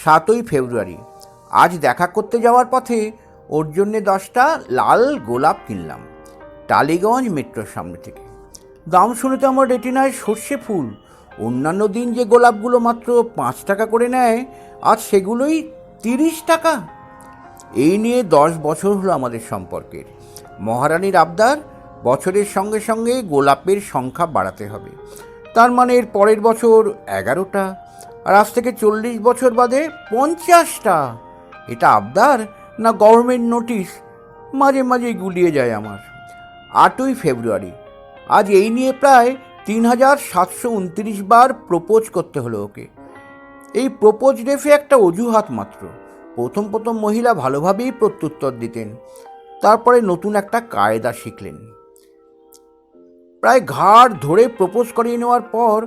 7ই ফেব্রুয়ারি। আজ দেখা করতে যাওয়ার পথে ওর জন্যে 10টা লাল গোলাপ কিনলাম টালিগঞ্জ মেট্রোর সামনে থেকে। দাম শুনে তো আমার রেটিনায় সর্ষে ফুল। অন্যান্য দিন যে গোলাপগুলো মাত্র 5 টাকা করে নেয়, আজ সেগুলোই 30 টাকা। এই নিয়ে 10 বছর হলো আমাদের সম্পর্কের। মহারানীর আবদার, বছরের সঙ্গে সঙ্গে গোলাপের সংখ্যা বাড়াতে হবে। তার মানে এর পরের বছর 11টা, আর আজ থেকে 40 বছর বাদে 50টা। এটা আবদার না গভর্নমেন্ট নোটিশ? মাঝে মাঝেই গুলিয়ে যায় আমার। 8ই ফেব্রুয়ারি। আজ এই নিয়ে প্রায় 3729 বার প্রপোজ করতে হলো ওকে। এই প্রপোজ রেফে একটা অজুহাত মাত্র। প্রথম প্রথম মহিলা ভালোভাবেই প্রত্যুত্তর দিতেন, তারপরে নতুন একটা কায়দা শিখলেন। প্রায় ঘাড় ধরে প্রপোজ করিয়ে নেওয়ার পর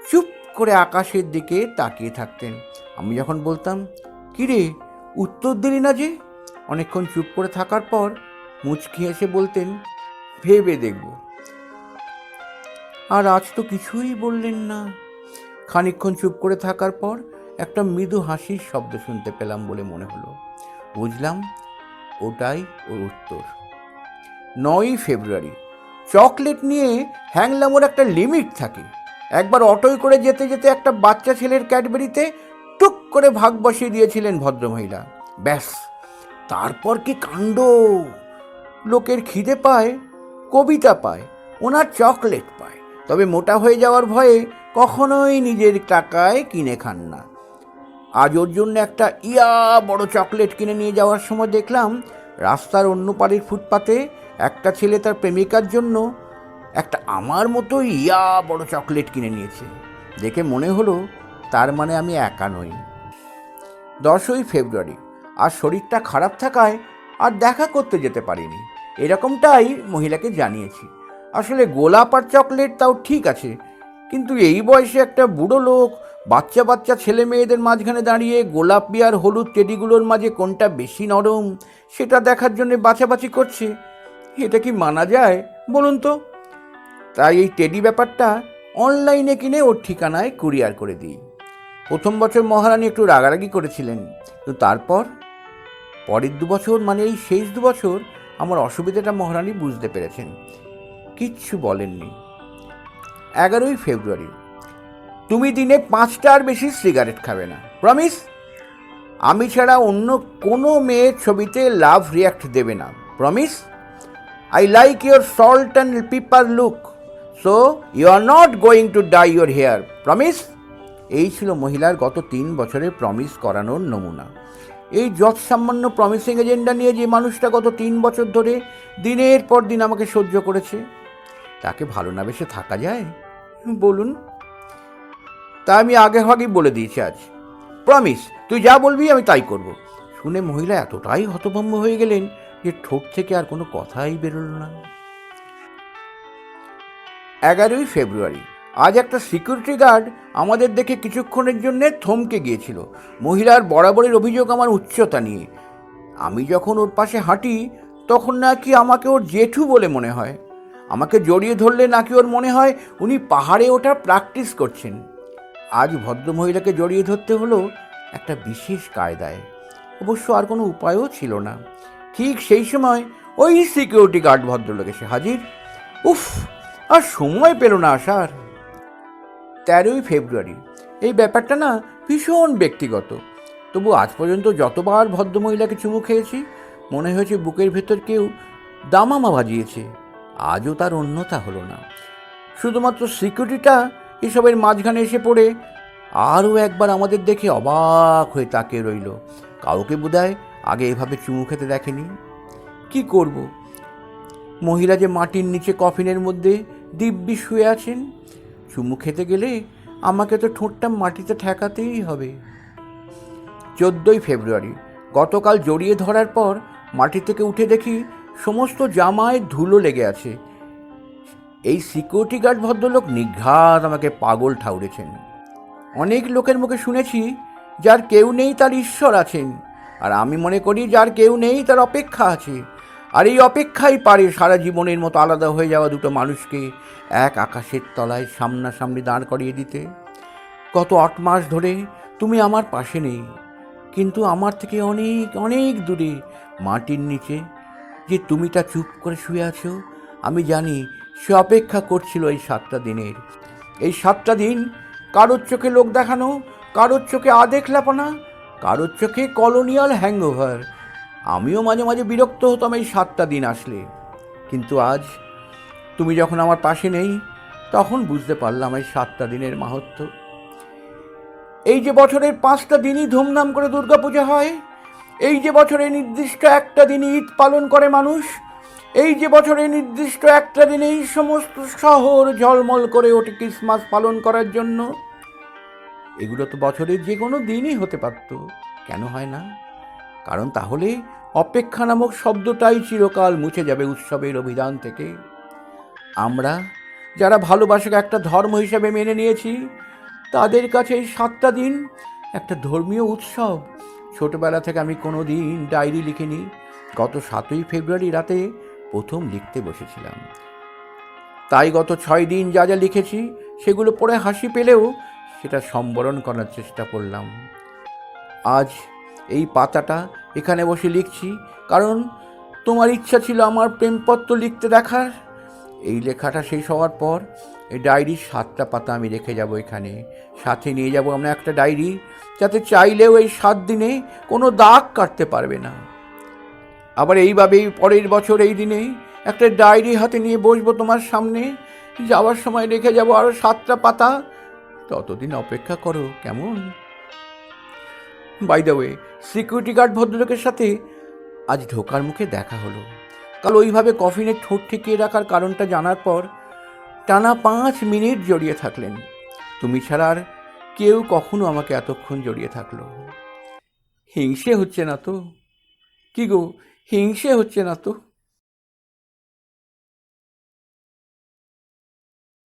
চুপ করে আকাশের দিকে তাকিয়ে থাকতেন। আমি যখন বলতাম, কিরে উত্তর দিলি না যে, অনেকক্ষণ চুপ করে থাকার পর মুচকি হেসে বলতেন, ভেবে দেখব। আর আজ তো কিছুই বললেন না। খানিকক্ষণ চুপ করে থাকার পর একটা মৃদু হাসির শব্দ শুনতে পেলাম বলে মনে হলো। বুঝলাম ওটাই ওর উত্তর। 9ই ফেব্রুয়ারি। চকলেট নিয়ে হ্যাংলামোর একটা লিমিট থাকে। একবার অটোয় করে যেতে যেতে একটা বাচ্চা ছেলের ক্যাডবেরিতে টুক করে ভাগ বসিয়ে দিয়েছিলেন ভদ্রমহিলা। ব্যাস, তারপর কি কাণ্ড! লোকের খিদে পায়, কবিতা পায়, ওনার চকলেট পায়, তবে মোটা হয়ে যাওয়ার ভয়ে কখনোই নিজের টাকায় কিনে খান না। আজ ওর জন্য একটা বড় চকলেট কিনে নিয়ে যাওয়ার সময় দেখলাম রাস্তার অন্য পাড়ের ফুটপাতে একটা ছেলে তার প্রেমিকার জন্য একটা আমার মতো বড় চকলেট কিনে নিয়েছে। দেখে মনে হলো তার মানে আমি একা নই। 10ই ফেব্রুয়ারি। আর শরীরটা খারাপ থাকায় আর দেখা করতে যেতে পারিনি। এরকমটাই মহিলাকে জানিয়েছি। আসলে গোলাপ আর চকলেট তাও ঠিক আছে, কিন্তু এই বয়সে একটা বুড়ো লোক বাচ্চা বাচ্চা ছেলে মেয়েদের মাঝখানে দাঁড়িয়ে গোলাপি আর হলুদ টেডিগুলোর মাঝে কোনটা বেশি নরম সেটা দেখার জন্য বাছাবাছি করছে। এটা কি মানা যায় বলুন তো? তাই এই টেডি ব্যাপারটা অনলাইনে কিনে ওর ঠিকানায় কুরিয়ার করে দিই। প্রথম বছর মহারানী একটু রাগারাগি করেছিলেন, কিন্তু তারপর পরের 2 বছর, মানে এই শেষ 2 বছর, আমার অসুবিধাটা মহারানী বুঝতে পেরেছেন, কিচ্ছু বলেননি। 11ই ফেব্রুয়ারি। তুমি দিনে 5টার বেশি সিগারেট খাবে না, প্রমিস? আমি ছাড়া অন্য কোনো মেয়ের ছবিতে লাভ রিয়াক্ট দেবে না, promise? I like your salt and pepper look, so you are not going to dye your hair, promise? এই ছিল মহিলার গত 3 বছরের প্রমিস করানোর নমুনা। এই যৎসামান্য প্রমিসিং এজেন্ডা নিয়ে যে মানুষটা গত 3 বছর ধরে দিনের পর দিন আমাকে সহ্য করেছে, তাকে ভালো না বেশে থাকা যায় বলুন? তা আমি আগেই বলে দিয়েছি, আজ প্রমিস, তুই যা বলবি আমি তাই করব। শুনে মহিলা এতটাই হতভম্ব হয়ে গেলেন যে ঠোঁট থেকে আর কোনো কথাই বেরোল না। 11ই ফেব্রুয়ারি। আজ একটা সিকিউরিটি গার্ড আমাদের দেখে কিছুক্ষণের জন্যে থমকে গিয়েছিল। মহিলার বরাবরের অভিযোগ আমার উচ্চতা নিয়ে। আমি যখন ওর পাশে হাঁটি তখন নাকি আমাকে ওর জেঠু বলে মনে হয়। আমাকে জড়িয়ে ধরলে নাকি ওর মনে হয় উনি পাহাড়ে ওঠার প্র্যাকটিস করছেন। আজ ভদ্রমহিলাকে জড়িয়ে ধরতে হলো একটা বিশেষ কায়দায়। অবশ্য আর কোনো উপায়ও ছিল না। ঠিক সেই সময় ওই সিকিউরিটি গার্ড ভদ্রলোক এসে হাজির। উফ, আর সময় পেল না আসার। 13ই ফেব্রুয়ারি। এই ব্যাপারটা না ভীষণ ব্যক্তিগত, তবু আজ পর্যন্ত যতবার ভদ্রমহিলাকে চুমু খেয়েছি মনে হয়েছে বুকের ভেতর কেউ দামামা বাজিয়েছে। আজও তার অন্যতা হলো না। শুধুমাত্র সিকিউরিটিটা এসবের মাঝখানে এসে পড়ে আরও একবার আমাদের দেখে অবাক হয়ে তাকিয়ে রইল। কাউকে বোধহয় আগে এভাবে চুমু খেতে দেখেনি। কি করব, মহিলা যে মাটির নিচে কফিনের মধ্যে দিব্যি শুয়ে আছেন, চুমু খেতে গেলে আমাকে তো ঠোঁটটা মাটিতে ঠেকাতেই হবে। 14ই ফেব্রুয়ারি। গতকাল জড়িয়ে ধরার পর মাটি থেকে উঠে দেখি সমস্ত জামায় ধুলো লেগে আছে। এই সিকিউরিটি গার্ড ভদ্রলোক নিঘাত আমাকে পাগল ঠাউরেছেন। অনেক লোকের মুখে শুনেছি যার কেউ নেই তার ঈশ্বর আছেন, আর আমি মনে করি যার কেউ নেই তার অপেক্ষা আছে। আর এই অপেক্ষাই পারে সারা জীবনের মতো আলাদা হয়ে যাওয়া দুটো মানুষকে এক আকাশের তলায় সামনাসামনি দাঁড় করিয়ে দিতে। গত 8 মাস ধরে তুমি আমার পাশে নেই, কিন্তু আমার থেকে অনেক অনেক দূরে মাটির নিচে যে তুমিটা চুপ করে শুয়ে আছো, আমি জানি সে অপেক্ষা করছিল এই 7টা দিনের। এই 7টা দিন কারোর চোখে লোক দেখানো, কারোর চোখে আদেখলাপনা, কারোর চোখে কলোনিয়াল হ্যাংওভার। আমিও মাঝে মাঝে বিরক্ত হতাম এই 7টা দিন আসলে। কিন্তু আজ তুমি যখন আমার পাশে নেই, তখন বুঝতে পারলাম এই 7টা দিনের মাহাত্ম্য। এই যে বছরের 5টা দিনই ধুমধাম করে দুর্গাপূজা হয়, এই যে বছরে নির্দিষ্ট একটা দিনই ঈদ পালন করে মানুষ, এই যে বছরে নির্দিষ্ট একটা দিনেই সমস্ত শহর ঝলমল করে ওঠে ক্রিসমাস পালন করার জন্য, এগুলো তো বছরের যে কোনো দিনই হতে পারত, কেন হয় না? কারণ তাহলে অপেক্ষা নামক শব্দটাই চিরকাল মুছে যাবে উৎসবের অভিধান থেকে। আমরা যারা ভালোবাসাকে একটা ধর্ম হিসেবে মেনে নিয়েছি, তাদের কাছে এই 7টা দিন একটা ধর্মীয় উৎসব। ছোটবেলা থেকে আমি কোনো দিন ডায়েরি লিখিনি। গত 7ই ফেব্রুয়ারি রাতে প্রথম লিখতে বসেছিলাম। তাই গত 6 দিন যা যা লিখেছি সেগুলো পড়ে হাসি পেলেও সেটা সম্বরণ করার চেষ্টা করলাম। আজ এই পাতাটা এখানে বসে লিখছি কারণ তোমার ইচ্ছা ছিল আমার প্রেমপত্র লিখতে দেখার। এই লেখাটা শেষ হওয়ার পর এই ডায়েরির 7টা পাতা আমি রেখে যাব এখানে। সাথে নিয়ে যাব আমরা একটা ডায়েরি, যাতে চাইলেও এই 7 দিনে কোনো দাগ কাটতে পারবে না। আবার এইভাবেই পরের বছর এই দিনে একটা ডায়েরি হাতে নিয়ে বসবো তোমার সামনে, যাওয়ার সময় রেখে যাব আরও 7টা পাতা। ততদিন অপেক্ষা করো, কেমন? By the way, security guard ভদ্রলোকের সাথে আজ ঢোকার মুখে দেখা হলো। কাল ওইভাবে কফিনের ঠোঁট ঠেকিয়ে রাখার কারণটা জানার পর টানা 5 মিনিট জড়িয়ে থাকলেন। তুমি ছাড়া আর কেউ কখনো আমাকে এতক্ষণ জড়িয়ে থাকলো। হিংসে হচ্ছে না তো? কি গো, হিংসে হচ্ছে না তো?